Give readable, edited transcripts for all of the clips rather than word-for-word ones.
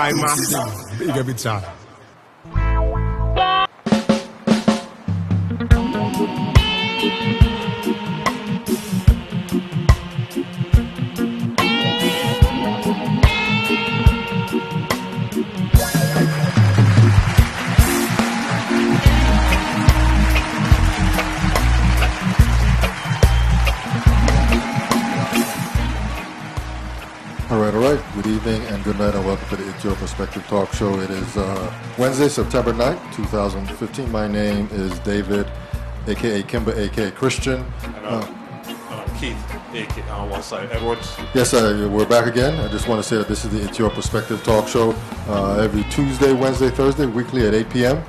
USVI massive. Big every time. All right. Good evening and good night and welcome to the It's Your Perspective Talk Show. It is Wednesday, September 9th, 2015. My name is David, a.k.a. Kimber, a.k.a. Christian. And Keith, a.k.a. on one side, Edwards. Yes, we're back again. I just want to say that this is the It's Your Perspective Talk Show every Tuesday, Wednesday, Thursday, weekly at 8 p.m.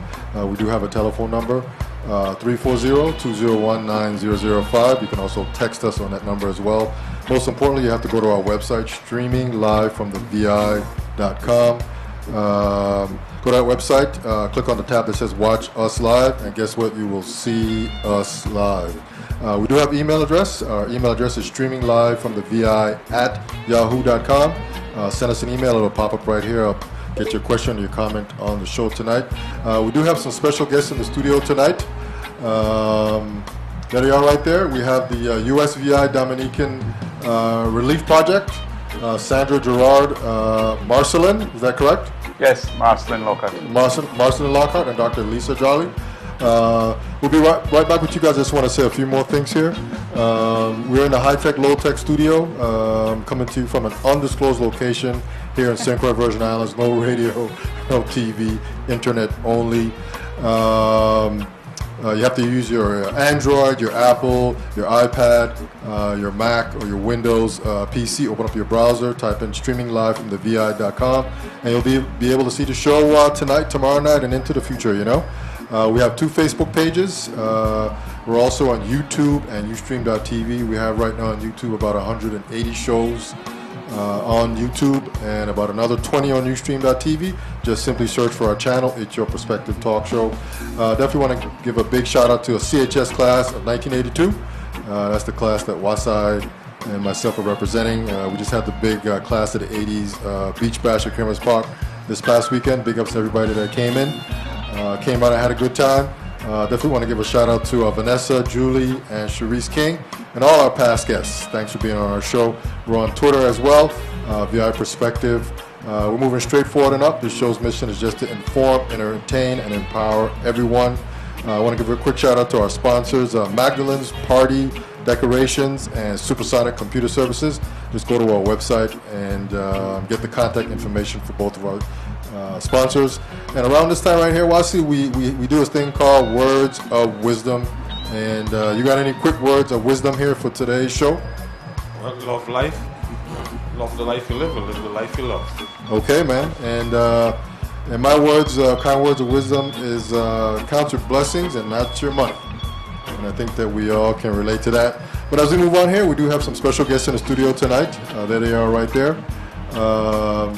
We do have a telephone number, 340-201-9005. You can also text us on that number as well. Most importantly, you have to go to our website, streaming live from the VI.com. Go to our website, click on the tab that says Watch Us Live, and guess what? You will see us live. We do have email address. Our email address is streaminglive@yahoo.com. Send us an email. It'll pop up right here. I'll get your question or your comment on the show tonight. We do have some special guests in the studio tonight. There they are right there. We have the USVI Dominican Relief Project, Sandra Gerard Marcelin, is that correct? Yes, Marcelin Lockhart. Marcelin Lockhart and Dr. Lisa Jolly. We'll be right back with you guys. I just want to say a few more things here. We're in the high-tech, low-tech studio, coming to you from an undisclosed location here in St. Croix, Virgin Islands. No radio, no TV, internet only. You have to use your Android, your Apple, your iPad, your Mac, or your Windows PC. Open up your browser, type in streaming live from the VI.com, and you'll be able to see the show tonight, tomorrow night, and into the future, you know. We have 2 Facebook pages. We're also on YouTube and Ustream.tv. We have right now on YouTube about 180 shows on YouTube and about another 20 on Ustream.tv. Just simply search for our channel, It's Your Perspective Talk Show. Definitely want to give a big shout out to a CHS class of 1982. That's the class that Wasai and myself are representing. We just had the big class of the 80s Beach Bash at Creamers Park this past weekend. Big ups to everybody that came in. Came out and had a good time. Definitely want to give a shout out to Vanessa, Julie, and Sharice King, and all our past guests. Thanks for being on our show. We're on Twitter as well, VI Perspective. We're moving straight forward and up. This show's mission is just to inform, entertain, and empower everyone. I want to give a quick shout out to our sponsors, Magdalene's Party Decorations and Supersonic Computer Services. Just go to our website and get the contact information for both of our sponsors. And around this time right here, Wasi, we do this thing called Words of Wisdom. And you got any quick words of wisdom here for today's show? Well, love life. Love the life you live and live the life you love. Okay, man. And my words, kind words of wisdom is count your blessings and not your money. And I think that we all can relate to that. But as we move on here, we do have some special guests in the studio tonight. There they are right there. I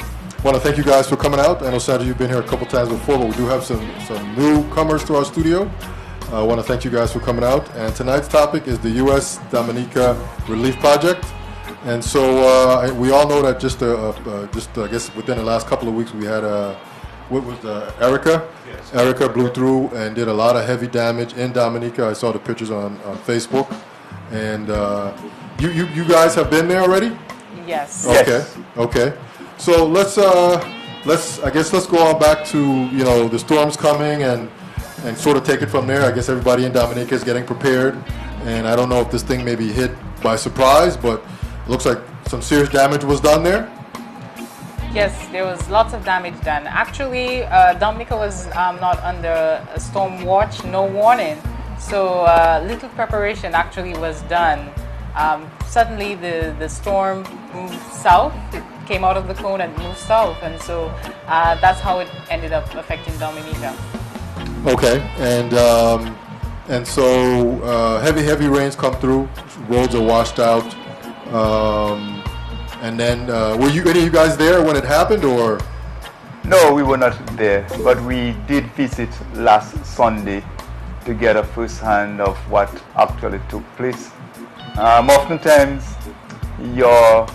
want to thank you guys for coming out. I know, Sandra, you've been here a couple times before, but we do have some newcomers to our studio. I want to thank you guys for coming out. And tonight's topic is the U.S. Dominica Relief Project. And so we all know that just I guess within the last couple of weeks we had Erica. Yes. Erica blew through and did a lot of heavy damage in Dominica. I saw the pictures on Facebook. And you guys have been there already? Yes. Okay. Yes. Okay. So let's go on back to the storms coming and sort of take it from there. I guess everybody in Dominica is getting prepared, and I don't know if this thing may be hit by surprise, but it looks like some serious damage was done there. Yes, there was lots of damage done. Actually, Dominica was not under a storm watch, no warning, so little preparation actually was done. Suddenly the storm moved south. It came out of the cone and moved south, and so that's how it ended up affecting Dominica. Okay, and so heavy rains come through, roads are washed out, and then were any of you guys there when it happened, or? No, we were not there, but we did visit last Sunday to get a first hand of what actually took place. Oftentimes, your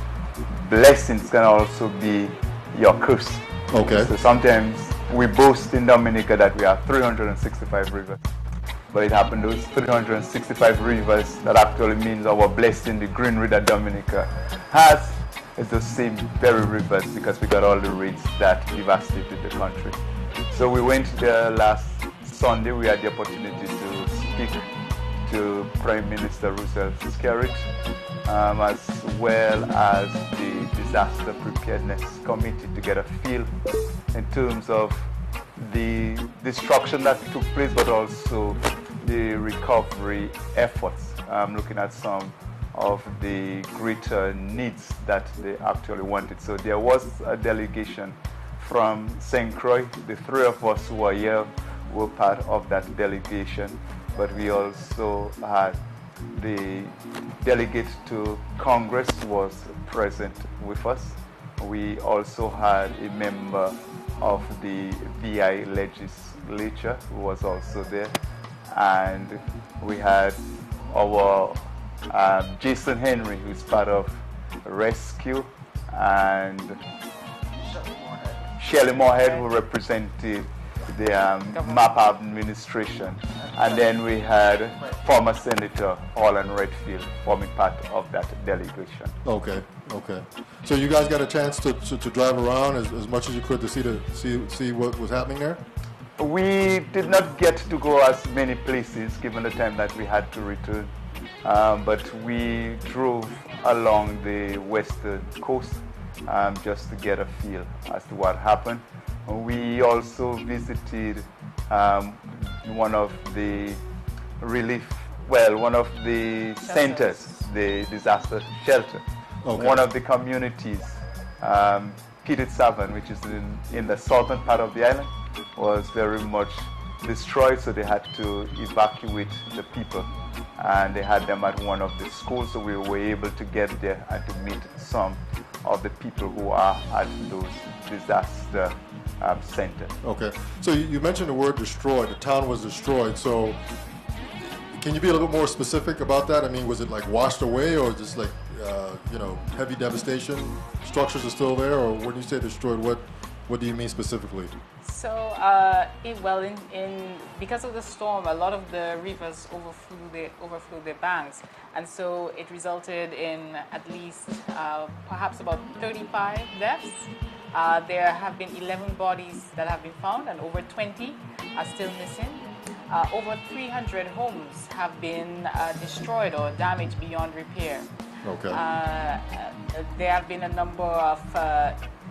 blessings can also be your curse. Okay. So sometimes we boast in Dominica that we have 365 rivers. But it happened those 365 rivers that actually means our blessing, the green river Dominica has, is the same very rivers because we got all the raids that devastated the country. So we went there last Sunday. We had the opportunity to speak to Prime Minister Roosevelt Skerrit, as well as the Disaster Preparedness Committee to get a feel in terms of the destruction that took place, but also the recovery efforts, looking at some of the greater needs that they actually wanted. So there was a delegation from St. Croix. The three of us who are here were part of that delegation, but we also had the delegate to Congress was present with us. We also had a member of the VI legislature who was also there, and we had our Jason Henry, who's part of Rescue, and Shelley Moorhead, who represented the MAP administration, and then we had former Senator Holland Redfield forming part of that delegation. Okay, okay. So you guys got a chance to drive around as much as you could to see what was happening there? We did not get to go as many places given the time that we had to return, but we drove along the western coast just to get a feel as to what happened. We also visited one of the centers, the disaster shelter. Okay. One of the communities, Petit Savin, which is in the southern part of the island, was very much destroyed, so they had to evacuate the people, and they had them at one of the schools, so we were able to get there and to meet some of the people who are at those disaster centers. Okay, so you mentioned the word destroyed. The town was destroyed, so can you be a little bit more specific about that? I mean, was it like washed away, or just like heavy devastation? Structures are still there, or when you say destroyed, what do you mean specifically? So, because of the storm, a lot of the rivers overflew their banks, and so it resulted in at least perhaps about 35 deaths. There have been 11 bodies that have been found, and over 20 are still missing. Over 300 homes have been destroyed or damaged beyond repair. Okay. There have been a number of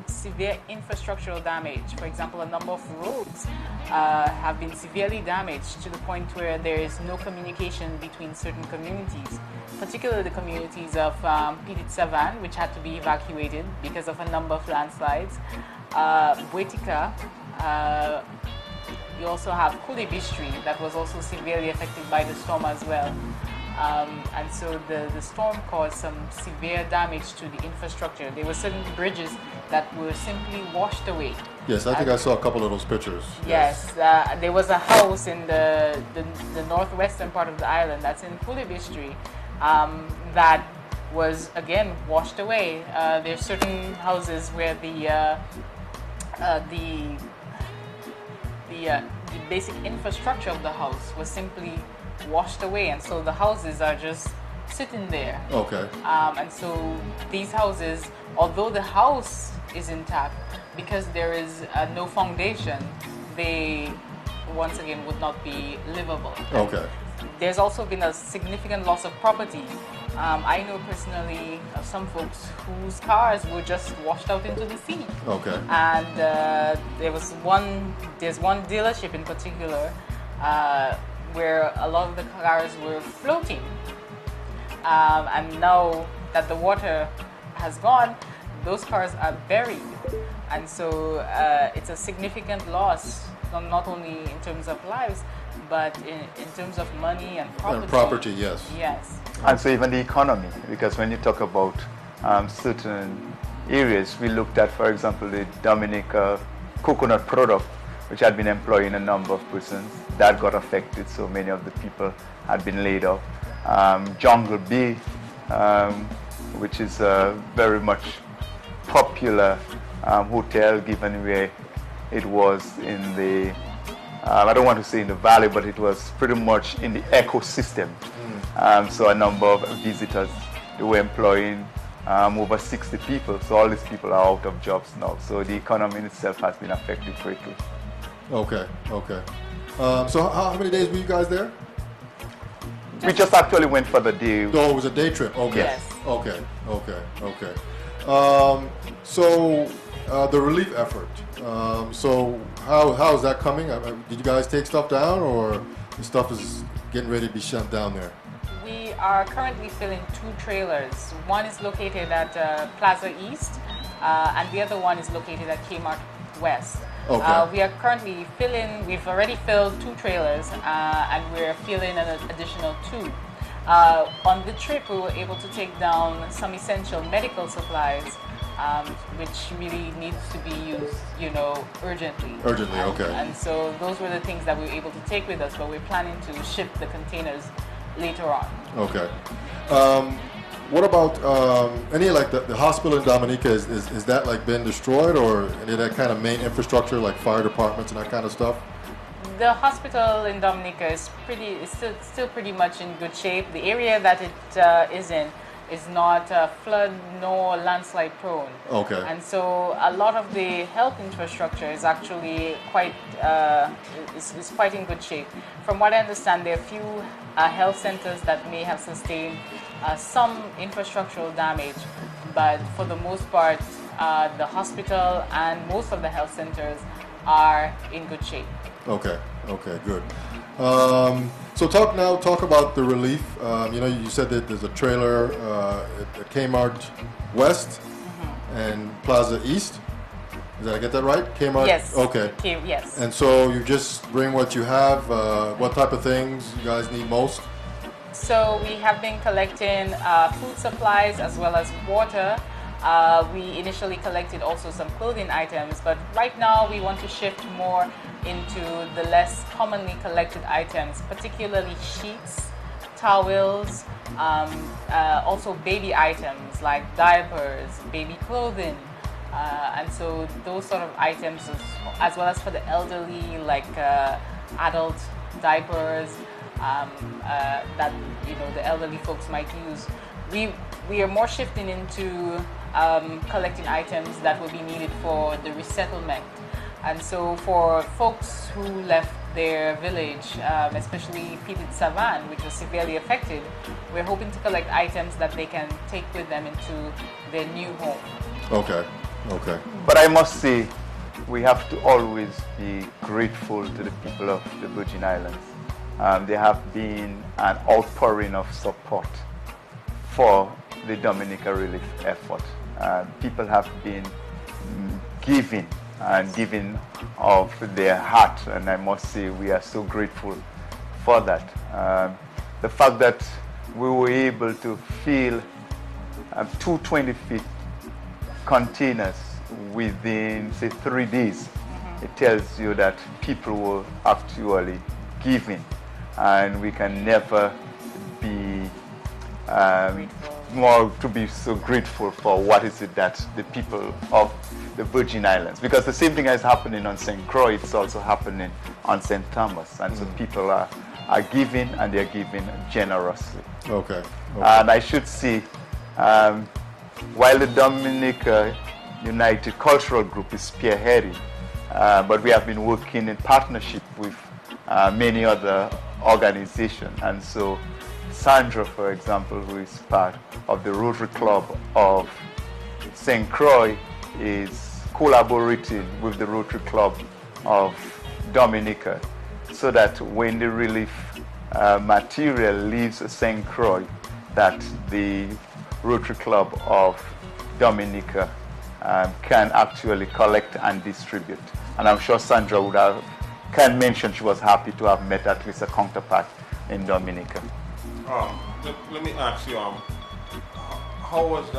severe infrastructural damage. For example, a number of roads have been severely damaged to the point where there is no communication between certain communities, particularly the communities of Petit Savin, which had to be evacuated because of a number of landslides. Dominica. You also have Kulibistri that was also severely affected by the storm as well. And so the storm caused some severe damage to the infrastructure. There were certain bridges that were simply washed away. Yes, I think I saw a couple of those pictures. Yes, there was a house in the northwestern part of the island, that's in Kulibistri, that was again washed away. There's certain houses where the basic infrastructure of the house was simply washed away, and so the houses are just sitting there. Okay. And so these houses, although the house is intact, because there is no foundation, they once again would not be livable. Okay. There's also been a significant loss of property. I know personally of some folks whose cars were just washed out into the sea. Okay. And there's one dealership in particular where a lot of the cars were floating. And now that the water has gone, those cars are buried. And so it's a significant loss, not only in terms of lives, but in terms of money and property. And property, yes. Yes. And so even the economy, because when you talk about certain areas, we looked at, for example, the Dominica coconut product, which had been employing a number of persons. That got affected, so many of the people had been laid off. Jungle Bee, which is a very much popular hotel, given where it was in the, I don't want to say in the valley, but it was pretty much in the ecosystem. So a number of visitors, they were employing over 60 people. So all these people are out of jobs now. So the economy in itself has been affected greatly. Okay, okay. So how many days were you guys there? We just actually went for the day. So it was a day trip. Okay. Yes. Okay. Okay. Okay. So the relief effort. So how is that coming? Did you guys take stuff down, or the stuff is getting ready to be shut down there? We are currently filling 2 trailers. One is located at Plaza East, and the other one is located at Kmart West. Okay. We are currently filling, we've already filled 2 trailers, and we're filling an additional 2. On the trip, we were able to take down some essential medical supplies, which really needs to be used, urgently. Urgently, okay. And so those were the things that we were able to take with us, but we're planning to ship the containers later on. Okay. What about any like the hospital in Dominica? Is that like been destroyed, or any of that kind of main infrastructure like fire departments and that kind of stuff? The hospital in Dominica is still pretty much in good shape. The area that it is in is not flood nor landslide prone. Okay. And so a lot of the health infrastructure is actually quite is quite in good shape. From what I understand, there are a few health centers that may have sustained some infrastructural damage, but for the most part, the hospital and most of the health centers are in good shape. Okay. Okay. Good. So talk about the relief. You said that there's a trailer at Kmart West and Plaza East. Did I get that right? Kmart? Yes. Okay. Yes. And so you just bring what you have. What type of things you guys need most? So we have been collecting food supplies as well as water. We initially collected also some clothing items, but right now we want to shift more into the less commonly collected items, particularly sheets, towels, also baby items like diapers, baby clothing, and so those sort of items, as well as for the elderly, like adult diapers that the elderly folks might use. We are more shifting into collecting items that will be needed for the resettlement. And so for folks who left their village, especially Petit Savan, which was severely affected, we're hoping to collect items that they can take with them into their new home. Okay. Okay. But I must say, we have to always be grateful to the people of the Virgin Islands. There have been an outpouring of support for the Dominica relief effort. People have been giving of their heart, and I must say we are so grateful for that. The fact that we were able to fill 220-feet containers within, say, 3 days, it tells you that people were actually giving, and we can never be more to be so grateful for what is it that the people of the Virgin Islands, because the same thing is happening on St. Croix, it's also happening on St. Thomas, and so people are giving, and they're giving generously. Okay. And I should say, while the Dominica United Cultural Group is spearheading, but we have been working in partnership with many other organizations, and so Sandra, for example, who is part of the Rotary Club of St. Croix, is collaborating with the Rotary Club of Dominica, so that when the relief material leaves St. Croix, that the Rotary Club of Dominica can actually collect and distribute. And I'm sure Sandra can mention she was happy to have met at least a counterpart in Dominica. Let me ask you, how was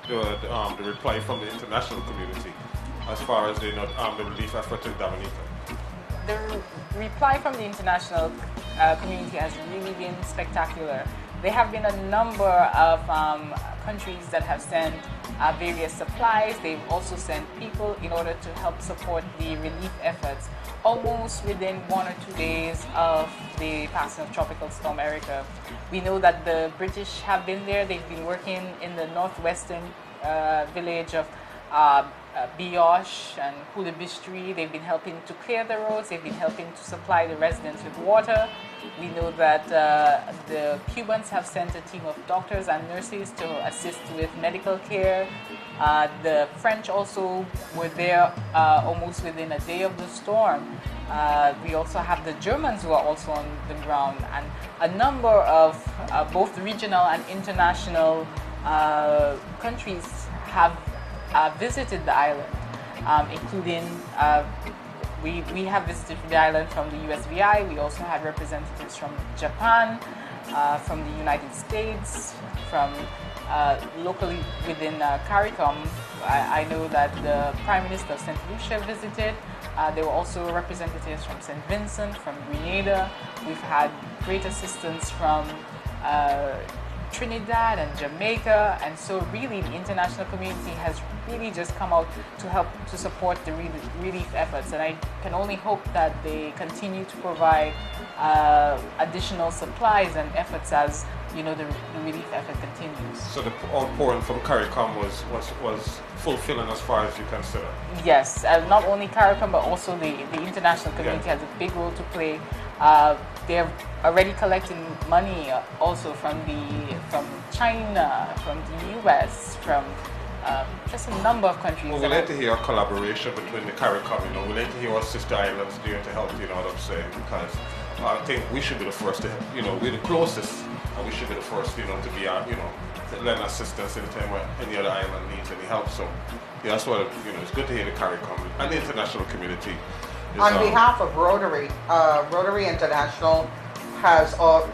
the reply from the international community as far as the relief effort in Dominica? The reply from the international community has really been spectacular. There have been a number of countries that have sent various supplies. They've also sent people in order to help support the relief efforts almost within 1 or 2 days of the passing of Tropical Storm Erica. We know that the British have been there. They've been working in the northwestern village of Bioche and Coulibistri. They've been helping to clear the roads. They've been helping to supply the residents with water. We know that the Cubans have sent a team of doctors and nurses to assist with medical care. The French also were there almost within a day of the storm. We also have the Germans who are also on the ground, and a number of both regional and international countries have visited the island, including we have visited the island from the USVI. We also had representatives from Japan, from the United States, from locally within CARICOM. I know that the Prime Minister of St. Lucia visited. There were also representatives from St. Vincent, from Grenada. We've had great assistance from Trinidad and Jamaica, and so really the international community has really just come out to help to support the relief efforts, and I can only hope that they continue to provide additional supplies and efforts as the relief effort continues. So the outpouring from CARICOM was fulfilling as far as you consider? Yes, not only CARICOM but also the international community has a big role to play. They're already collecting money also from China, from the US, from just a number of countries. Well, we'd like to hear a collaboration between the CARICOM, we'd like to hear our sister islands there to help, you know what I'm saying, because I think we should be the first to, we're the closest, and we should be the first, to be, to lend assistance anytime where any other island needs any help. So, yeah, that's what, it's good to hear the CARICOM and the international community. On behalf of Rotary, Rotary International has all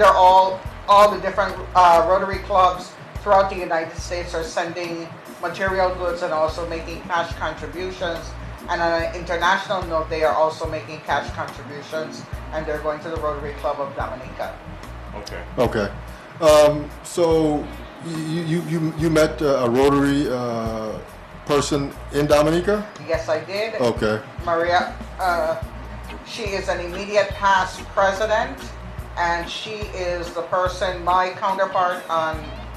the different Rotary clubs throughout the United States are sending material goods and also making cash contributions. And on an international note, they are also making cash contributions, and they're going to the Rotary Club of Dominica. Okay. Okay. So you met a Rotary person in Dominica? Yes, I did. Okay. Maria, she is an immediate past president, and she is the person, my counterpart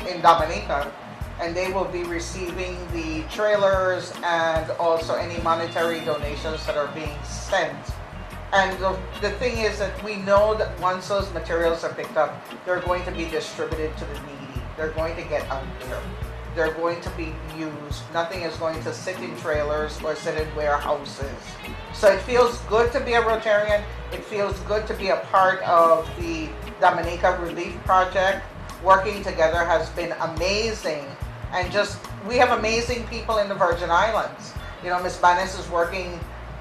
in Dominica, and they will be receiving the trailers and also any monetary donations that are being sent. And the thing is that we know that once those materials are picked up, they're going to be distributed to the needy. They're going to get out there. They're going to be used. Nothing is going to sit in trailers or sit in warehouses. So it feels good to be a Rotarian. It feels good to be a part of the Dominica Relief Project. Working together has been amazing. And we have amazing people in the Virgin Islands. Ms. Banis is working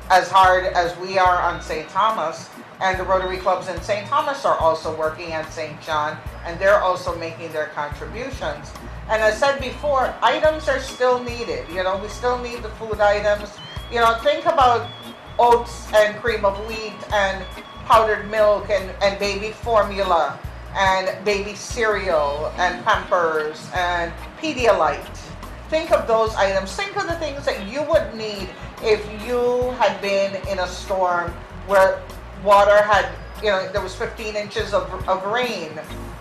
as hard as we are on St. Thomas, and the Rotary clubs in St. Thomas are also working at St. John, and they're also making their contributions. And as I said before, items are still needed. We still need the food items. Think about oats and cream of wheat and powdered milk and baby formula and baby cereal and Pampers and Pedialyte. Think of those items. Think of the things that you would need if you had been in a storm where water had, there was 15 inches of rain,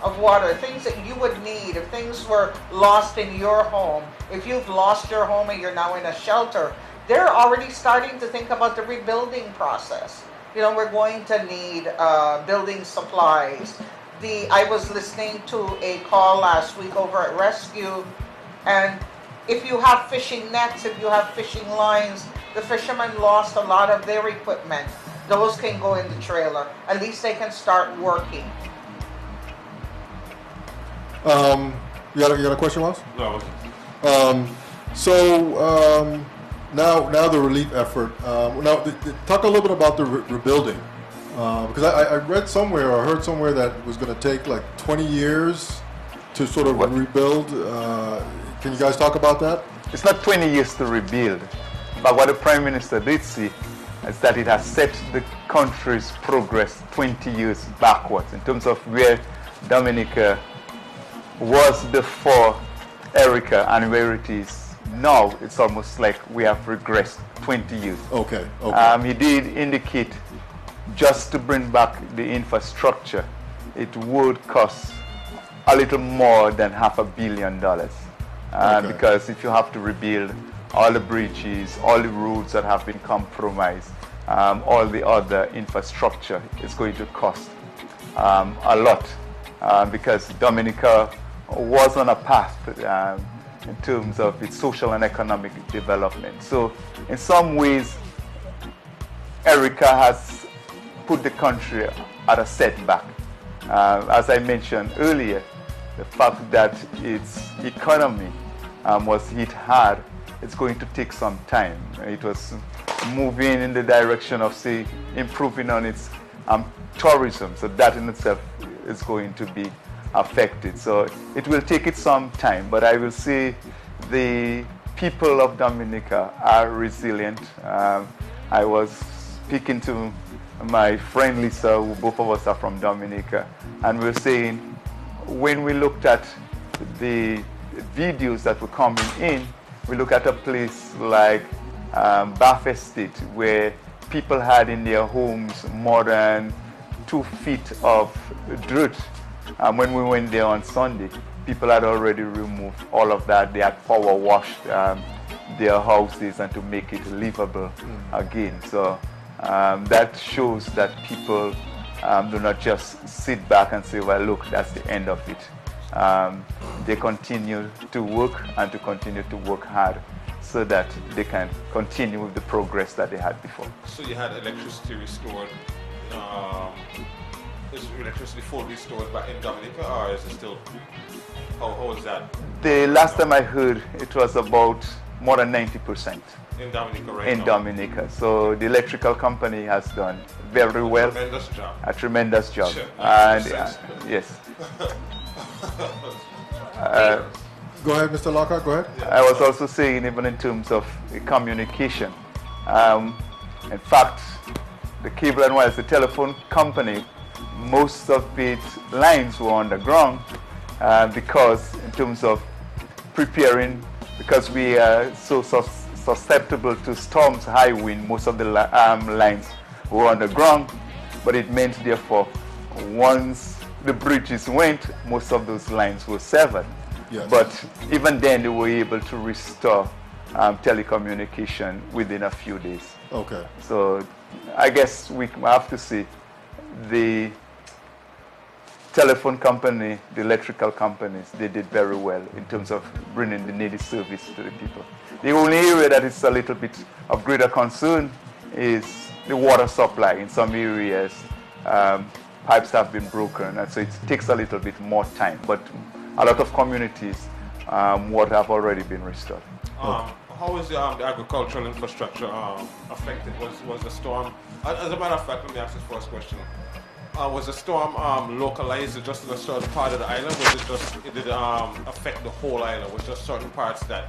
of water, things that you would need if things were lost in your home. If you've lost your home and you're now in a shelter, they're already starting to think about the rebuilding process. We're going to need building supplies. I was listening to a call last week over at Rescue, and if you have fishing nets, if you have fishing lines, the fishermen lost a lot of their equipment. Those can go in the trailer. At least they can start working. You got a question, Ross? No. Now the relief effort. Talk a little bit about the rebuilding, because I read somewhere or heard somewhere that it was going to take like 20 years to sort of rebuild. Can you guys talk about that? It's not 20 years to rebuild, but what the Prime Minister did see is that it has set the country's progress 20 years backwards in terms of where Dominica was before Erica and where it is now, it's almost like we have regressed 20 years. Okay. Okay. He did indicate just to bring back the infrastructure, it would cost a little more than $500 million. Okay. Because if you have to rebuild all the bridges, all the roads that have been compromised, all the other infrastructure, is going to cost a lot. Because Dominica was on a path in terms of its social and economic development. So in some ways, Erica has put the country at a setback. As I mentioned earlier, the fact that its economy was hit hard, it's going to take some time. It was moving in the direction of, say, improving on its tourism, so that in itself is going to be affected. So it will take it some time, but I will say the people of Dominica are resilient. I was speaking to my friend Lisa, who both of us are from Dominica, and we were saying when we looked at the videos that were coming in, we look at a place like Bath Estate, where people had in their homes more than 2 feet of dirt. When we went there on Sunday, people had already removed all of that. They had power washed their houses and to make it livable again. So that shows that people do not just sit back and say, well, look, that's the end of it. They continue to work and to continue to work hard so that they can continue with the progress that they had before. So you had electricity restored. Is electricity fully restored back in Dominica, or is it still, how is that? The last time I heard, it was about more than 90%. In Dominica right in now? Dominica. So the electrical company has done very well. Tremendous job. A tremendous job. Sure. And yes. Go ahead, Mr. Lockhart, go ahead. I was also saying, even in terms of communication, in fact, the cable and wires, the telephone company, most of its lines were underground because in terms of preparing, because we are so susceptible to storms, high wind, most of the lines were underground, but it meant therefore once the bridges went, most of those lines were severed. Yes. But even then they were able to restore telecommunication within a few days. Okay. So I guess we have to see the telephone company, the electrical companies, they did very well in terms of bringing the needed service to the people. The only area that is a little bit of greater concern is the water supply. In some areas, pipes have been broken, and so it takes a little bit more time. But a lot of communities, water have already been restored. How is the agricultural infrastructure affected? Was the storm, as a matter of fact, let me ask this first question. Was the storm localized just in a certain part of the island? Was it just, did it affect the whole island? Was just certain parts that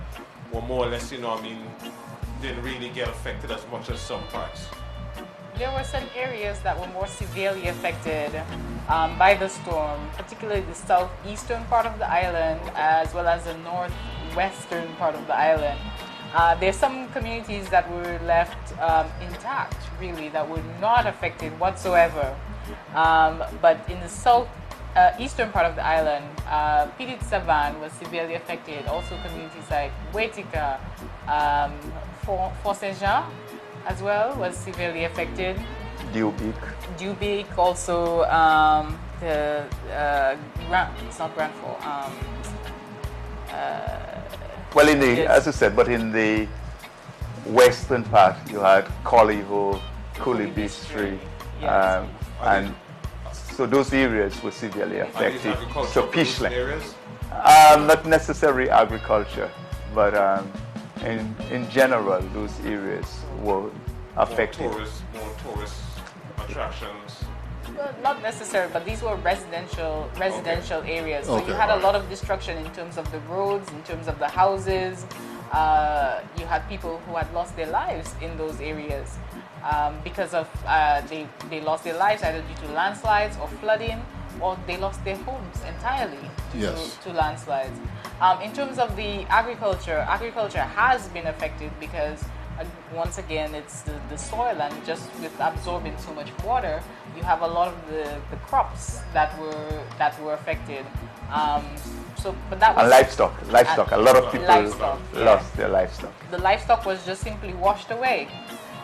were more or less, didn't really get affected as much as some parts? There were some areas that were more severely affected by the storm, particularly the southeastern part of the island as well as the northwestern part of the island. There's some communities that were left intact, really, that were not affected whatsoever. But in the southeastern part of the island, Petit Savan was severely affected. Also communities like Wetika, Fort Saint-Jean as well was severely affected. Dubic also, it's not Grand Fort. Well, as I said, but in the western part, you had Collyho, Coolibistri, yes. and so those areas were severely affected. So Peachland, areas? not necessarily agriculture, but in general, those areas were affected. More tourist attractions. Well, not necessarily, but these were residential areas. So Okay, you had a lot of destruction in terms of the roads, in terms of the houses. You had people who had lost their lives in those areas because of they lost their lives either due to landslides or flooding, or they lost their homes entirely Yes. to landslides. In terms of the agriculture has been affected because once again it's the soil, and just with absorbing so much water, you have a lot of the crops that were affected. But that was And livestock. A lot of people livestock, lost their livestock. the livestock was just simply washed away.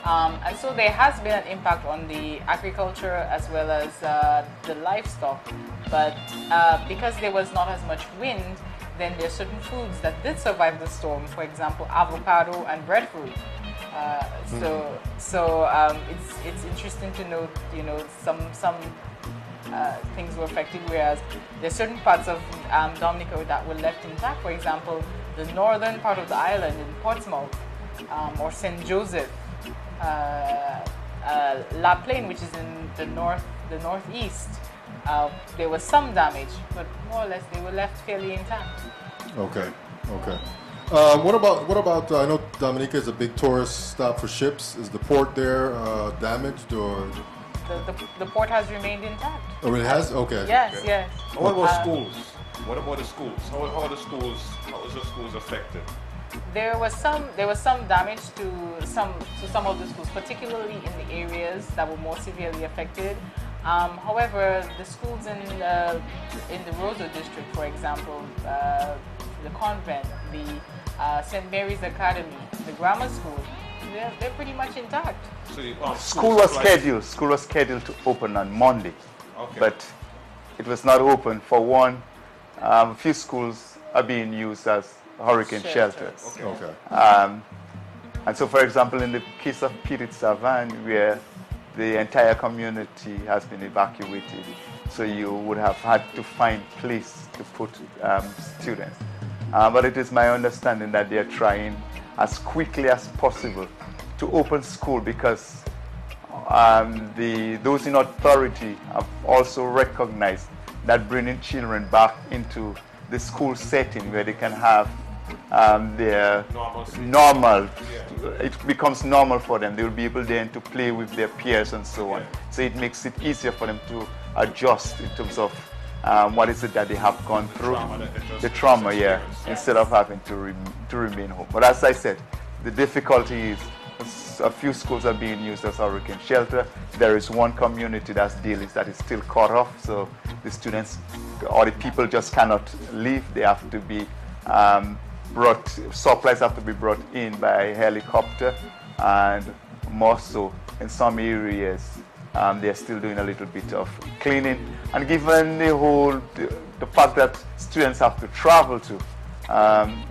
And so there has been an impact on the agriculture as well as the livestock. But because there was not as much wind, then there are certain foods that did survive the storm. For example, avocado and breadfruit. It's interesting to note, some things were affected, whereas there's certain parts of Dominica that were left intact. For example, the northern part of the island in Portsmouth or St. Joseph, La Plaine, which is in the northeast. There was some damage, but more or less they were left fairly intact. Okay. What about? I know Dominica is a big tourist stop for ships. Is the port there damaged or? The port has remained intact. Oh, it has. Okay. Yes, yes. What about schools? What about the schools? How was the schools affected? There was some damage to some of the schools, particularly in the areas that were more severely affected. However, the schools in the Roseau district, for example, the convent, the St. Mary's Academy, the grammar school, they're pretty much intact. So School was scheduled to open on Monday, but it was not open. For one, a few schools are being used as hurricane shelters. Okay. And so, for example, in the case of Pirit-Savan, where the entire community has been evacuated, so you would have had to find place to put students. But it is my understanding that they are trying as quickly as possible to open school, because those in authority have also recognized that bringing children back into the school setting where they can have their normal, it becomes normal for them. They will be able then to play with their peers and so on. So it makes it easier for them to adjust in terms of what is it that they have gone through, the trauma, instead of having to remain home. But as I said, the difficulty is a few schools are being used as hurricane shelter. There is one community that is still cut off, so the students or the people just cannot leave. They have to be supplies have to be brought in by helicopter, and more so in some areas they're still doing a little bit of cleaning. And given the fact that students have to travel to,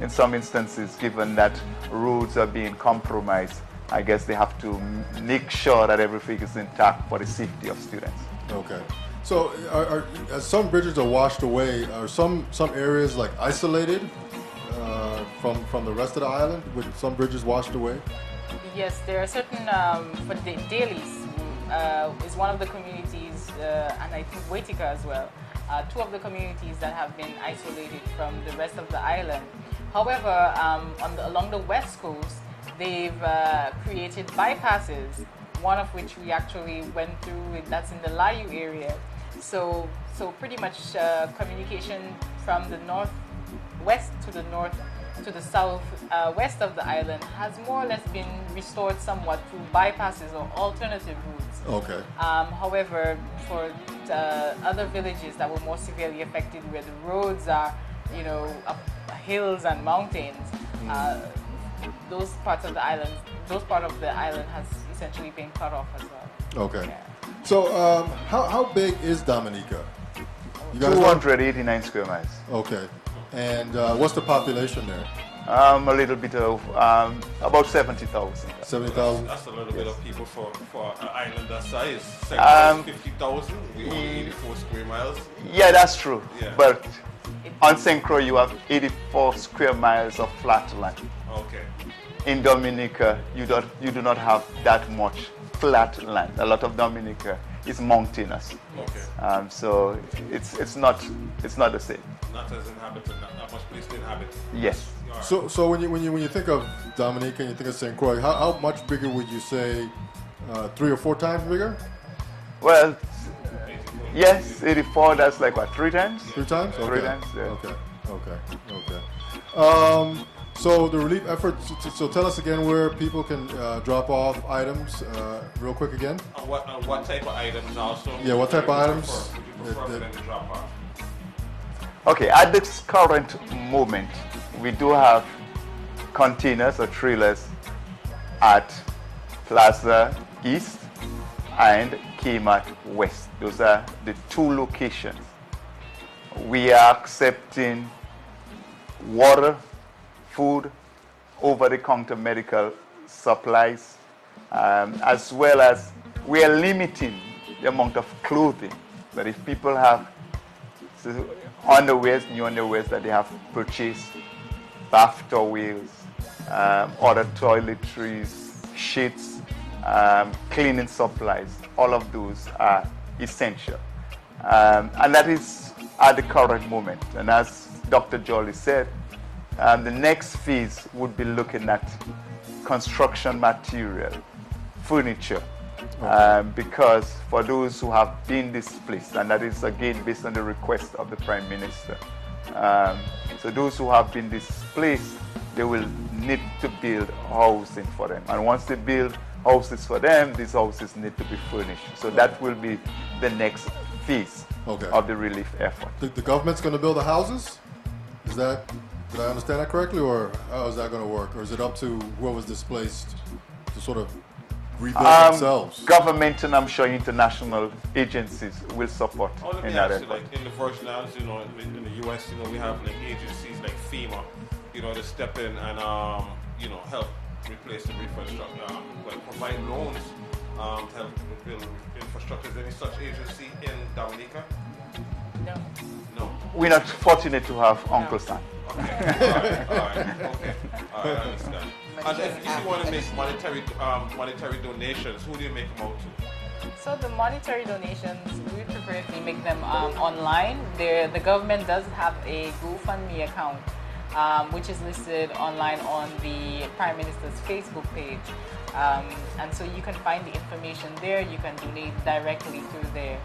in some instances, given that roads are being compromised, I guess they have to make sure that everything is intact for the safety of students. Okay. So, as some bridges are washed away, are some areas like isolated from the rest of the island, with some bridges washed away? Yes, there are certain, for the Dailies is one of the communities, and I think Waitika as well, two of the communities that have been isolated from the rest of the island. However, along the west coast, they've created bypasses, one of which we actually went through, that's in the Layu area. So pretty much communication from the northwest to the south west of the island has more or less been restored somewhat through bypasses or alternative routes. Okay. However, for other villages that were more severely affected, where the roads are, up hills and mountains, those part of the island has essentially been cut off as well. Okay. Yeah. So, how big is Dominica? You guys know? 289 square miles. Okay. And what's the population there? A little bit of about 70,000. 70,000? That's a little bit of people for an island that size. 50,000, we only 84 square miles. Yeah, that's true. Yeah. But on St. Croix, you have 84 square miles of flat land. Okay. In Dominica, you do not have that much flat land. A lot of Dominica is mountainous. Okay. So it's not the same. Not as inhabited, not much place to inhabit. Yes. So when you think of Dominica and you think of St. Croix, how much bigger would you say? 3 or 4 times bigger? Well, Yes, 84, that's like what, 3 times? 3 times? Okay. 3 times, yeah. Okay. So the relief efforts, so tell us again where people can drop off items real quick again. What type of items also? Yeah, what type of items? Would you prefer for them to drop off? Okay, at this current moment, we do have containers or trailers at Plaza East and Kmart West. Those are the 2 locations. We are accepting water, food, over-the-counter medical supplies, as well as we are limiting the amount of clothing that if people have underwears, new underwears that they have purchased, bath towels, other toiletries, sheets, cleaning supplies, all of those are essential. And that is at the current moment. And as Dr. Jolly said, the next phase would be looking at construction material, furniture, because for those who have been displaced, and that is again based on the request of the Prime Minister, so those who have been displaced, they will need to build housing for them. And once they build houses for them, these houses need to be furnished. So that will be the next phase of the relief effort. The government's going to build the houses? Did I understand that correctly, or how is that going to work? Or is it up to whoever was displaced to sort of rebuild themselves? Government and I'm sure international agencies will support in that effort. Like in the Virgin Islands, in the US, we have like agencies like FEMA, to step in and help replace the infrastructure, provide loans to help build infrastructure. Is there any such agency in Dominica? No. We're not fortunate to have Uncle Sam. Okay. All right. Okay. All right. I understand. And if you want to make monetary donations, who do you make them out to? So the monetary donations, we preferably make them online. The government does have a GoFundMe account, which is listed online on the Prime Minister's Facebook page. And so you can find the information there. You can donate directly through there.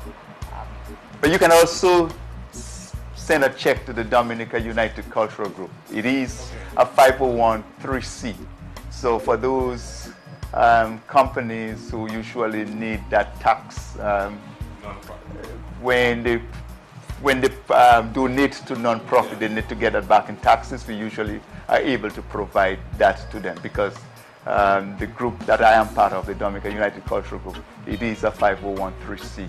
But you can also send a check to the Dominica United Cultural Group. It is a 501(c)(3). So for those companies who usually need that tax, when they donate to non-profit, they need to get that back in taxes. We usually are able to provide that to them because the group that I am part of, the Dominica United Cultural Group, it is a 501(c)(3)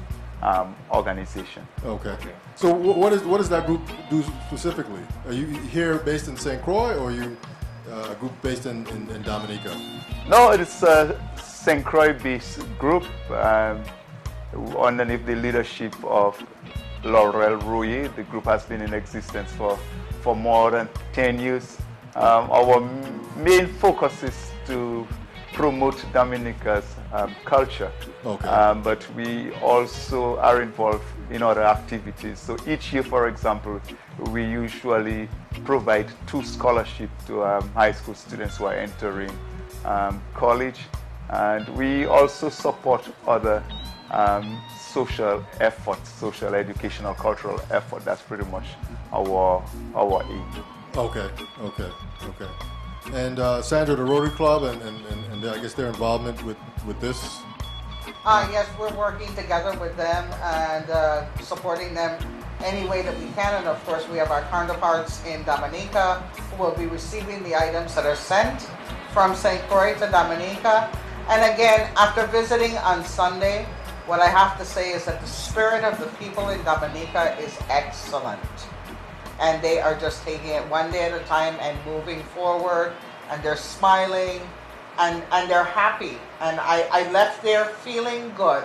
organization. Okay. So what does that group do specifically? Are you here based in St. Croix, or are you a group based in Dominica? No, it's a St. Croix-based group underneath the leadership of Laurel Rouye. The group has been in existence for more than 10 years. Our main focus is to promote Dominica's culture. But we also are involved in other activities. So each year, for example, we usually provide 2 scholarships to high school students who are entering college. And we also support other social efforts, social, educational, cultural effort. That's pretty much our aim. Okay. And Sandra, the Rotary Club and I guess their involvement with this? Yes, we're working together with them and supporting them any way that we can. And of course, we have our counterparts in Dominica who will be receiving the items that are sent from St. Croix to Dominica. And again, after visiting on Sunday, what I have to say is that the spirit of the people in Dominica is excellent. And they are just taking it one day at a time and moving forward, and they're smiling and they're happy. And I left there feeling good,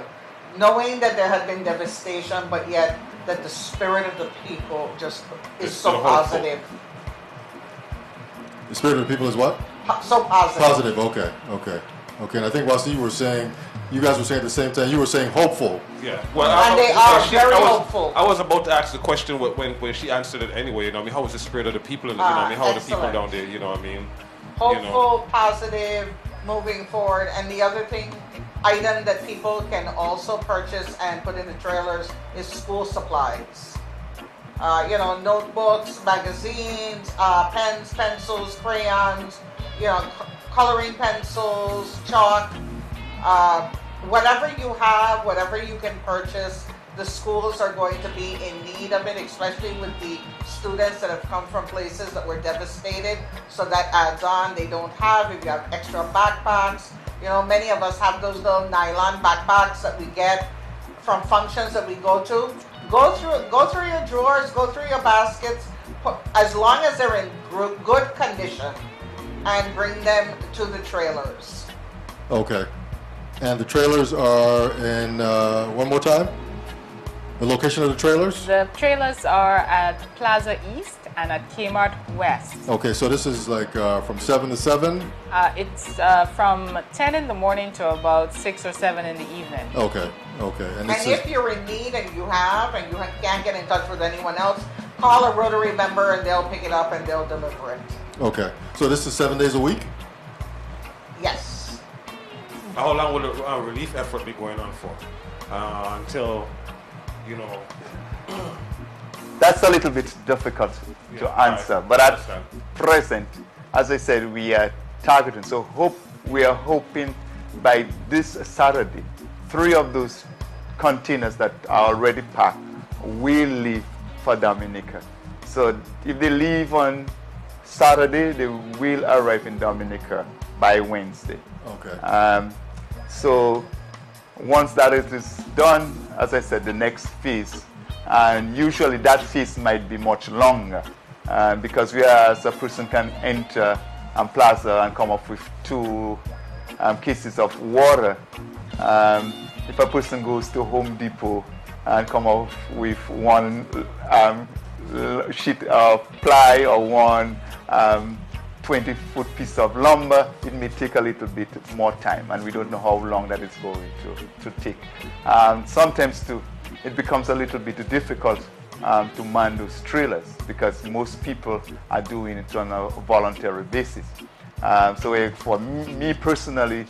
knowing that there had been devastation, but yet that the spirit of the people just is so positive. The spirit of the people is what? So positive. Positive, okay. And I think, Wasi, you guys were saying at the same time, you were saying hopeful. Yeah. And they are very hopeful. I was about to ask the question when she answered it anyway, how is the spirit of the people, and how are the people down there, Hopeful, positive, moving forward. And the other thing item that people can also purchase and put in the trailers is school supplies. Notebooks, magazines, pens, pencils, crayons, coloring pencils, chalk, whatever you have, whatever you can purchase. The schools are going to be in need of it, especially with the students that have come from places that were devastated. So that adds on. They don't have, if you have extra backpacks, many of us have those little nylon backpacks that we get from functions that we go to. Go through your drawers, go through your baskets, as long as they're in good condition, and bring them to the trailers. Okay. And the trailers are in, one more time? The location of the trailers? The trailers are at Plaza East and at Kmart West. Okay, so this is like from 7 to 7? It's from 10 in the morning to about 6 or 7 in the evening. Okay. And if you're in need and you can't get in touch with anyone else, call a Rotary member and they'll pick it up and they'll deliver it. Okay. So this is 7 days a week? Yes. How long will the relief effort be going on for? Until, That's a little bit difficult to answer, right. but at present, as I said, we are targeting. So we are hoping by this Saturday, 3 of those containers that are already packed will leave for Dominica. So if they leave on Saturday, they will arrive in Dominica by Wednesday. Okay. So once that is done, as I said, the next phase, and usually that phase might be much longer because whereas a person can enter Plaza and come up with 2 cases of water, if a person goes to Home Depot and come up with 1 sheet of ply or 1 20-foot piece of lumber, it may take a little bit more time, and we don't know how long that is going to take. Sometimes too, it becomes a little bit difficult to man those trailers because most people are doing it on a voluntary basis. So for me personally,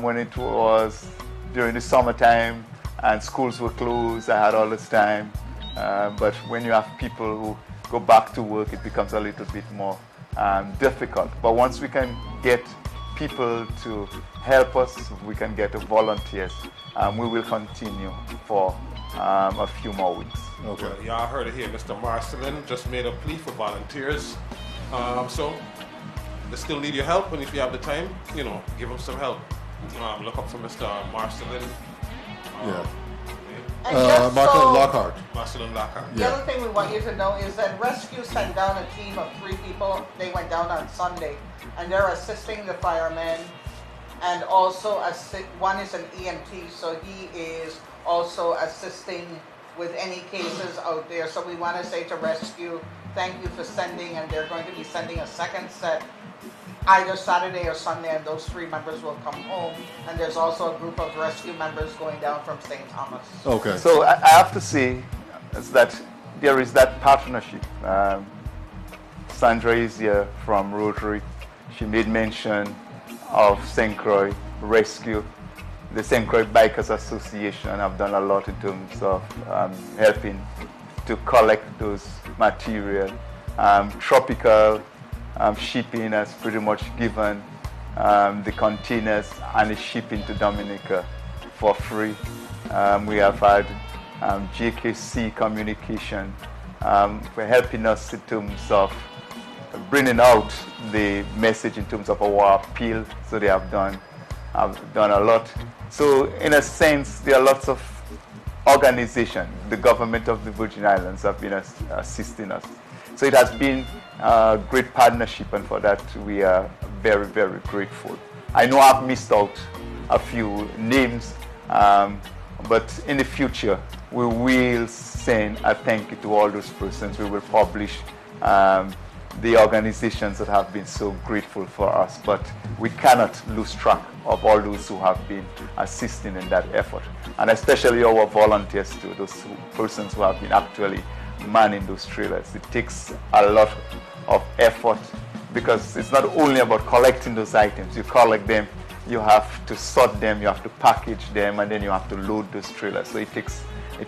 when it was during the summertime and schools were closed, I had all this time. But when you have people who go back to work, it becomes a little bit more difficult. But once we can get people to help us, we can get volunteers, we will continue for a few more weeks. Okay. Well, y'all heard it here. Mr. Marcelin just made a plea for volunteers. So they still need your help, and if you have the time, give them some help. Look up for Mr. Marcelin. Yeah. And just Marcelin Lockhart. Marcelin Lockhart. The other thing we want you to know is that Rescue sent down a team of 3 people. They went down on Sunday, and they're assisting the firemen, and also one is an EMT, so he is also assisting with any cases out there. So we want to say to Rescue, thank you for sending, and they're going to be sending a second set either Saturday or Sunday, and those 3 members will come home. And there's also a group of Rescue members going down from St. Thomas. Okay. So I have to say is that there is that partnership. Sandra is here from Rotary. She made mention of St. Croix Rescue. The St. Croix Bikers Association have done a lot in terms of helping to collect those material. Tropical shipping has pretty much given the containers and the shipping to Dominica for free. We have had JKC Communication for helping us in terms of bringing out the message in terms of our appeal. So they have done a lot. So in a sense, there are lots of organizations. The government of the Virgin Islands have been assisting us. So it has been a great partnership, and for that we are very, very grateful. I know I've missed out a few names, but in the future we will send a thank you to all those persons. We will publish the organizations that have been so grateful for us, but we cannot lose track of all those who have been assisting in that effort, and especially our volunteers too, those persons who have been actually manning those trailers. It takes a lot of effort because it's not only about collecting those items. You collect them, you have to sort them, you have to package them, and then you have to load those trailers. So it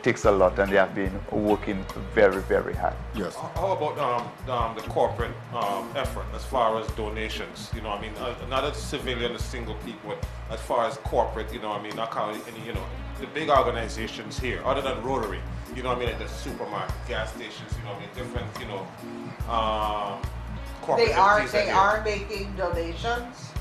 takes a lot, and they have been working very, very hard. Yes. How about the corporate effort as far as donations? You know, I mean, not as civilian, as single people, but as far as corporate, you know, I mean, not counting any, you know, the big organizations here, other than Rotary, you know, I mean, like the supermarket, gas stations, you know, I mean, different, you know, corporate entities They are making donations.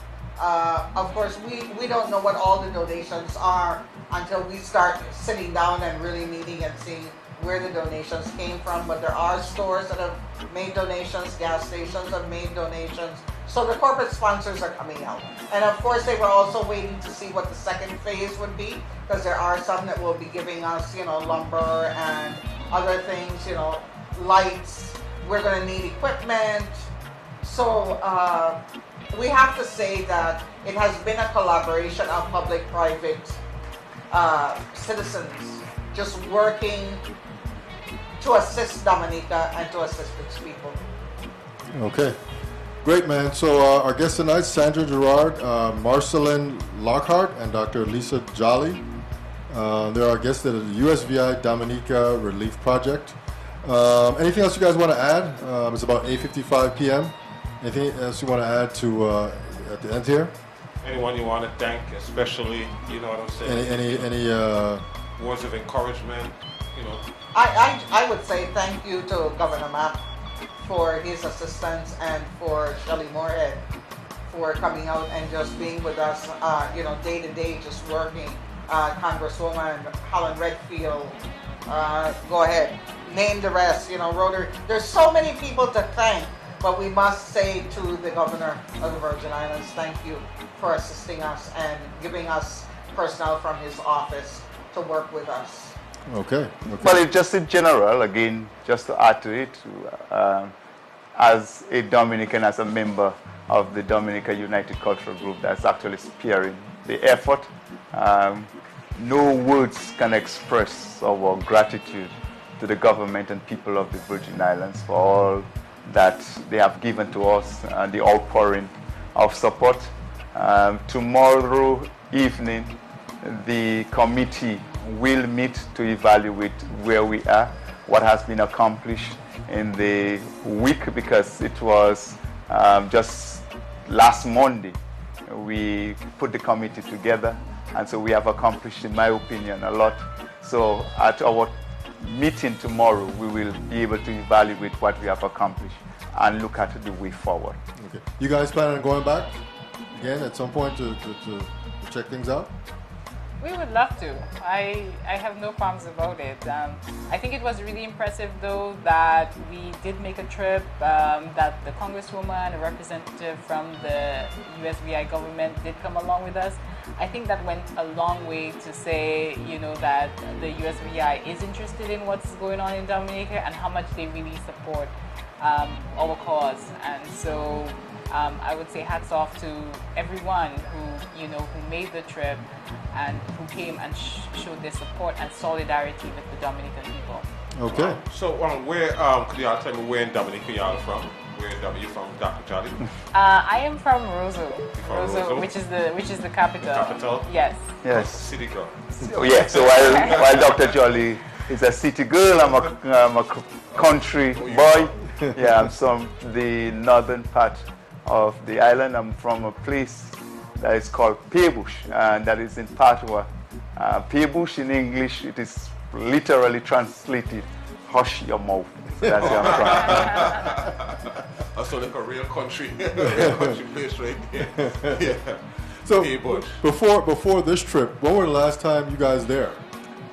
Of course, we don't know what all the donations are until we start sitting down and really meeting and seeing where the donations came from. But there are stores that have made donations, gas stations have made donations. So the corporate sponsors are coming out. And of course, they were also waiting to see what the second phase would be, because there are some that will be giving us, you know, lumber and other things, you know, lights. We're going to need equipment. So we have to say that it has been a collaboration of public-private citizens just working to assist Dominica and to assist its people. Okay. Great, man. So our guests tonight, Sandra Gerard, Marceline Lockhart, and Dr. Lisa Jolly. They're our guests at the USVI Dominica Relief Project. Anything else you guys want to add? It's about 8:55 p.m. Anything else you want to add to at the end here? Anyone you want to thank, especially, you know what I'm saying? Any words of encouragement, you know? I would say thank you to Governor Mapp for his assistance, and for Shelley Moorhead for coming out and just being with us, you know, day to day, just working. Congresswoman Helen Redfield, go ahead, name the rest, you know, Rotary. There's so many people to thank, but we must say to the Governor of the Virgin Islands, thank you for assisting us and giving us personnel from his office to work with us. Okay. Well, it just in general, again, just to add to it, as a Dominican, as a member of the Dominica United Cultural Group that's actually spearheading the effort, no words can express our gratitude to the government and people of the Virgin Islands for all that they have given to us and the outpouring of support. Tomorrow evening, the committee will meet to evaluate where we are, what has been accomplished in the week, because it was just last Monday we put the committee together, and so we have accomplished, in my opinion, a lot. So at our meeting tomorrow, we will be able to evaluate what we have accomplished and look at the way forward. Okay. You guys plan on going back again at some point to check things out? We would love to. I have no qualms about it. I think it was really impressive, though, that we did make a trip, that the Congresswoman, a representative from the USVI government did come along with us. I think that went a long way to say, you know, that the USVI is interested in what's going on in Dominica and how much they really support our cause. And so I would say hats off to everyone who made the trip and who came and showed their support and solidarity with the Dominican people. Okay. So where could y'all tell me where in Dominica y'all from? Where are you from, Dr. Jolly? I am from Roseau. Roseau? which is the capital. The capital? Yes. Yes. City girl. Oh, yeah. So while Dr. Jolly is a city girl, I'm a country boy. Yeah, I'm from the northern part of the island. I'm from a place that is called Peebush, and that is in Patois. Peebush in English, it is literally translated, hush your mouth. So that's where I'm from. Also like a real country place right there. Yeah. So Peebush. before this trip, when were the last time you guys there?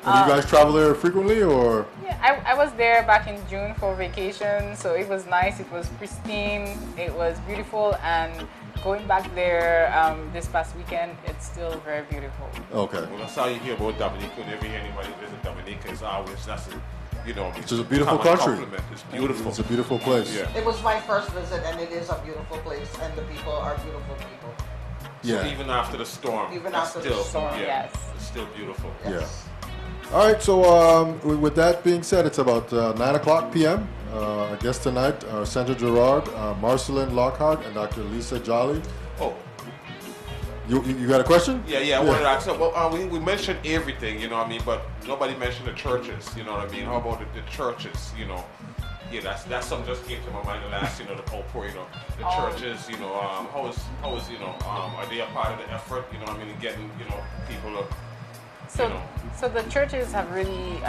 And you guys travel there frequently, or? Yeah, I was there back in June for vacation, so it was nice. It was pristine. It was beautiful, and going back there this past weekend, it's still very beautiful. Okay. Well, that's how you hear about Dominica. Whenever you hear anybody visit Dominica, it's always It's just a beautiful country. Compliment. It's beautiful. It's a beautiful place. Yeah. It was my first visit, and it is a beautiful place, and the people are beautiful people. Yeah. So even after the storm, Even it's after the still, storm, yeah, yes. it's still beautiful. Yes. All right, so with that being said, it's about 9 o'clock p.m. Our guests tonight are Sandra Gerard, Marceline Lockhart, and Dr. Lisa Jolly. Oh, You got a question? Yeah. I wanted to ask. Well, we mentioned everything, you know what I mean, but nobody mentioned the churches. You know what I mean? How about the churches? You know, yeah, that's something just came to my mind the last. You know, the outpour. You know, the churches. You know, how is you know, are they a part of the effort? You know what I mean, in getting people up. So the churches have really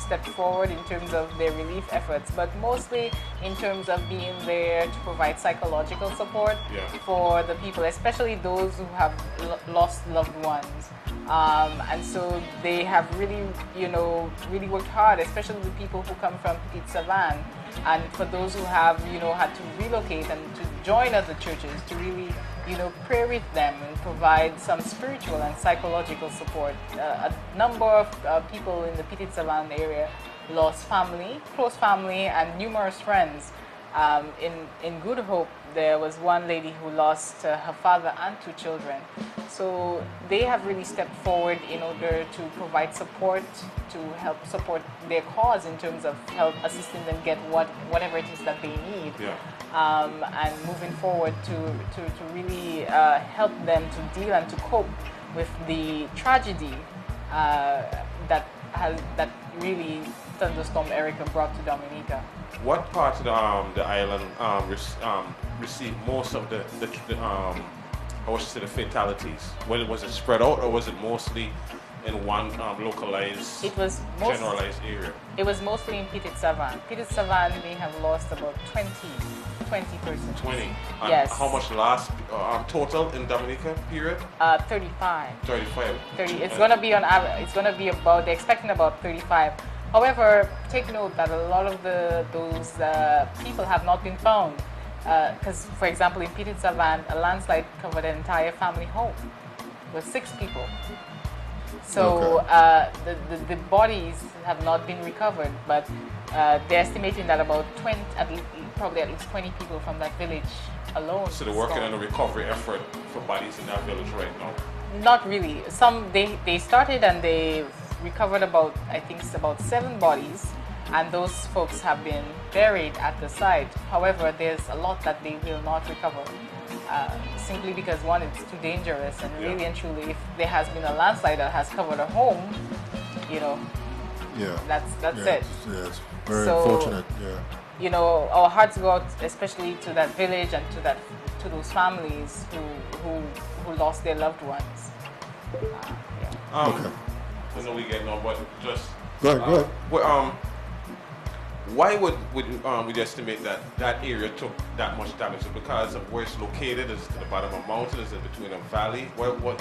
stepped forward in terms of their relief efforts, but mostly in terms of being there to provide psychological support for the people, especially those who have lost loved ones. And so they have really, really worked hard, especially the people who come from Petite Savane, and for those who have, had to relocate and to join other churches to really, pray with them and provide some spiritual and psychological support. A number of people in the Petite Savane area lost family, close family, and numerous friends. In Good Hope, there was one lady who lost her father and 2 children. So they have really stepped forward in order to provide support, to help support their cause in terms of help assisting them get whatever it is that they need. And moving forward to really help them to deal and to cope with the tragedy that really Thunderstorm Erica brought to Dominica. What part of the island received most of the the fatalities? Was it spread out, or was it mostly in one localized, generalized area? It was mostly in Petite Savane. Petite Savane, we have lost about 20 persons. 20? Yes. How much lost total in Dominica period? 35. 35. 30. It's going to be on average. It's going to be about, they're expecting about 35. However, take note that a lot of those people have not been found. Because, for example, in Petite Savane, a landslide covered an entire family home with 6 people. So the bodies have not been recovered, but they're estimating that about probably at least 20 people from that village alone. So they're working on a recovery effort for bodies in that village right now? Not really. Some they started and they recovered about, I think it's about 7 bodies, and those folks have been buried at the site. However, there's a lot that they will not recover. Simply because, one, it's too dangerous, and really and truly, if there has been a landslide that has covered a home, that's it. Yeah, it's very unfortunate. Yeah. Our hearts go out especially to that village and to those families who lost their loved ones. Okay. I know we get no, but just go ahead. Why would we estimate that area took that much damage? Is it because of where it's located? Is it to the bottom of a mountain? Is it between a valley? Where was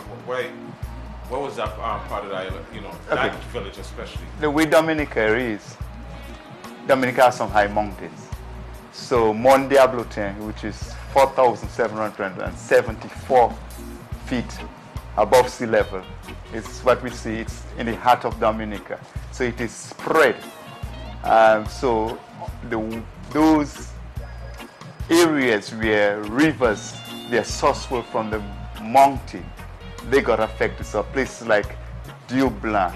that part of the island? That village especially. The way Dominica is, Dominica has some high mountains. So Mont Diablotin, which is 4,774 feet above sea level, is what we see. It's in the heart of Dominica. So it is spread. So those areas where rivers, they're sourceful from the mountain, they got affected. So places like Dublin,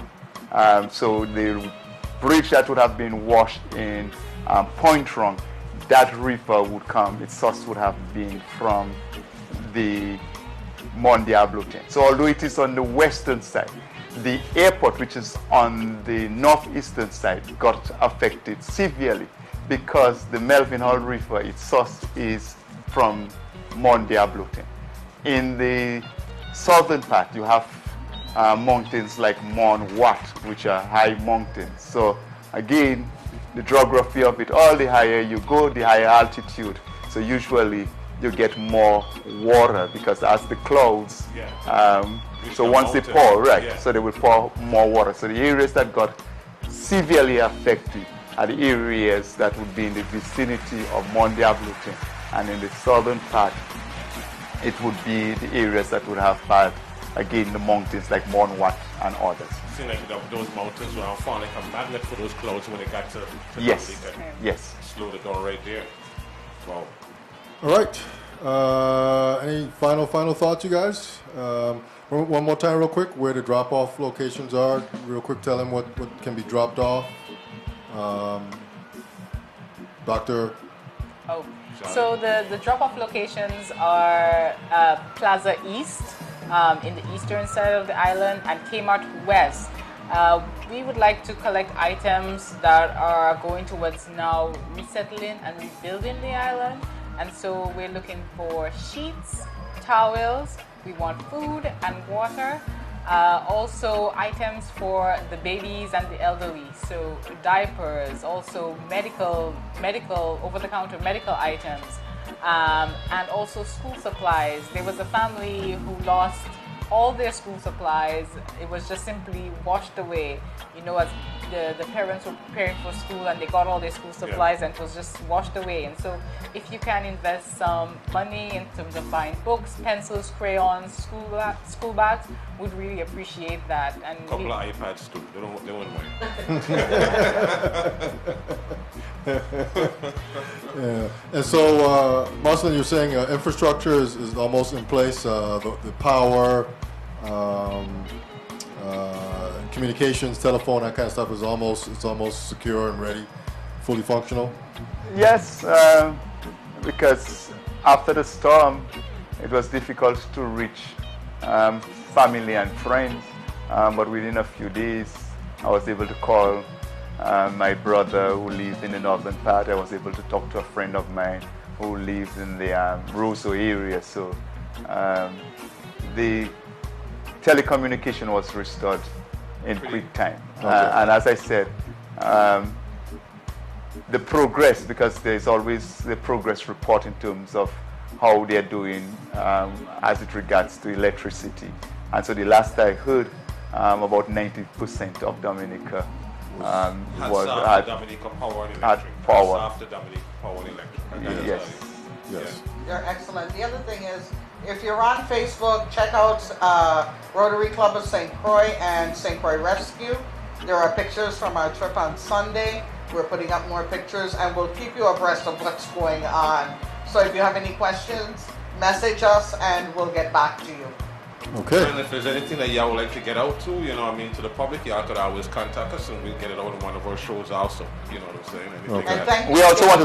so the bridge that would have been washed in Pointron, that river would come, its source would have been from the Mont Diablotin. So although it is on the western side, the airport, which is on the northeastern side, got affected severely because the Melvin Hall River, its source is from Mont Diablotin. In the southern part, you have mountains like Mont Wat, which are high mountains. So again, the geography of it, all the higher you go, the higher altitude. So usually you get more water because as the clouds, so once they pour, so they will pour more water. So the areas that got severely affected are the areas that would be in the vicinity of Mont Diablotin, and in the southern part, it would be the areas that would have had, again, the mountains like Mont Wat and others. It seems like those mountains were found like a magnet for those clouds when they got to yes, Dominica. yes. Slowed it down right there. Wow. All right. Any final thoughts, you guys? One more time, real quick, where the drop-off locations are. Real quick, tell them what can be dropped off. Doctor. So the drop-off locations are Plaza East, in the eastern side of the island, and Kmart West. We would like to collect items that are going towards now resettling and rebuilding the island. And so we're looking for sheets, towels, we want food and water. Also items for the babies and the elderly, so diapers, also medical, over-the-counter medical items, and also school supplies. There was a family who lost all their school supplies. It was just simply washed away. You know, as the parents were preparing for school and they got all their school supplies and it was just washed away. And so if you can invest some money in terms of buying books, pencils, crayons, school bags, we'd really appreciate that. And a couple of iPads too. They won't mind. Yeah. And so, Marcelin, you're saying infrastructure is almost in place. The power, communications, telephone, that kind of stuff is almost secure and ready, fully functional. Yes, because after the storm, it was difficult to reach family and friends. But within a few days, I was able to call my brother who lives in the northern part. I was able to talk to a friend of mine who lives in the Roseau area. So the telecommunication was restored in quick time. Okay. And as I said, the progress, because there's always the progress report in terms of how they're doing as it regards to electricity. And so the last I heard, about 90% of Dominica was Dominica Power and Electric. Power. After Dominica Power and Electric. Yes. You're excellent. The other thing is, if you're on Facebook, check out Rotary Club of St. Croix and St. Croix Rescue. There are pictures from our trip on Sunday. We're putting up more pictures, and we'll keep you abreast of what's going on. So if you have any questions, message us, and we'll get back to you. Okay. And if there's anything that y'all would like to get out to, to the public, y'all could always contact us and we'll get it out in one of our shows also. You know what I'm saying? Anything Okay. And thank you We also so want to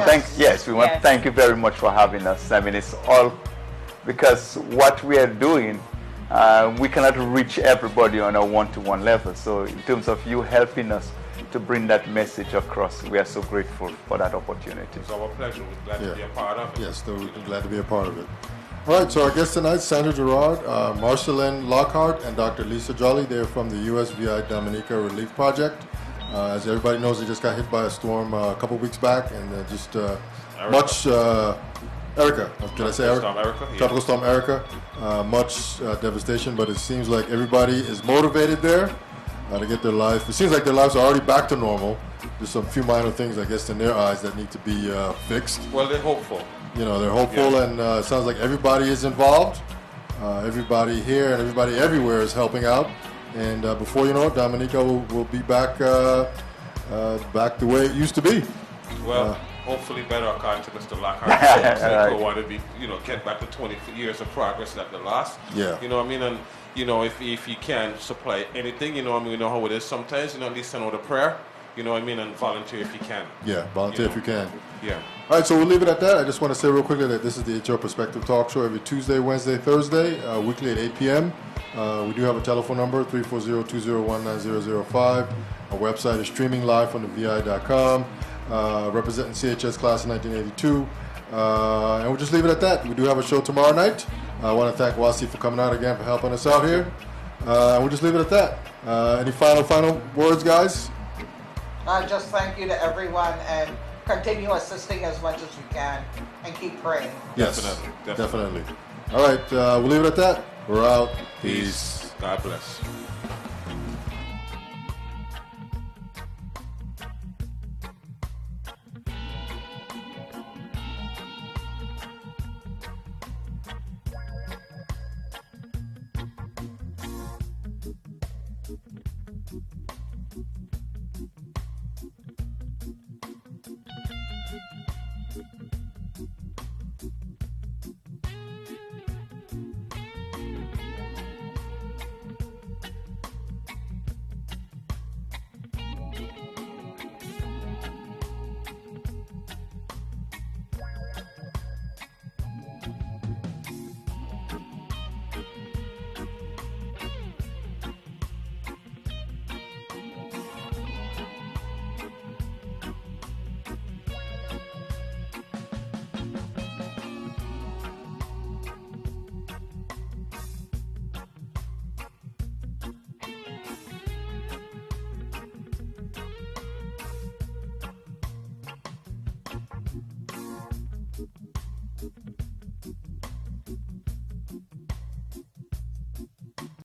much. thank you very much for having us. I mean, it's all because what we are doing, we cannot reach everybody on a one-to-one level. So in terms of you helping us to bring that message across, we are so grateful for that opportunity. It's our pleasure. We're glad to be a part of it. Yes, we're glad to be a part of it. All right, so our guests tonight, Sandra Gerard, Marcelin Lockhart, and Dr. Lisa Jolly. They're from the USVI Dominica Relief Project. As everybody knows, they just got hit by a storm a couple weeks back, and Erica. Did I say Erica? Storm Erica, yeah. Tropical Storm Erica. Much devastation, but it seems like everybody is motivated there to get their life. It seems like their lives are already back to normal. There's some few minor things, I guess, in their eyes that need to be fixed. Well, they're hopeful. They're hopeful, and it sounds like everybody is involved. Everybody here and everybody everywhere is helping out. And before you know it, Dominica will be back back the way it used to be. Well, hopefully better, according to Mr. Lockhart. So we want to be, get back to 20 years of progress that they lost. Yeah. You know what I mean? And, if you can supply anything, we know how it is sometimes, at least send out a prayer, and volunteer if you can. Yeah, volunteer if you can. Yeah. All right, so we'll leave it at that. I just want to say real quickly that this is the HR Perspective Talk Show every Tuesday, Wednesday, Thursday, weekly at 8 p.m. We do have a telephone number, 340-201-9005. Our website is streaming live from the VI.com, representing CHS class of 1982. And we'll just leave it at that. We do have a show tomorrow night. I want to thank Wasi for coming out again, for helping us out here. And we'll just leave it at that. Any final words, guys? Just thank you to everyone, and continue assisting as much as you can, and keep praying. Yes, Definitely. All right, we'll leave it at that. We're out. Peace. God bless.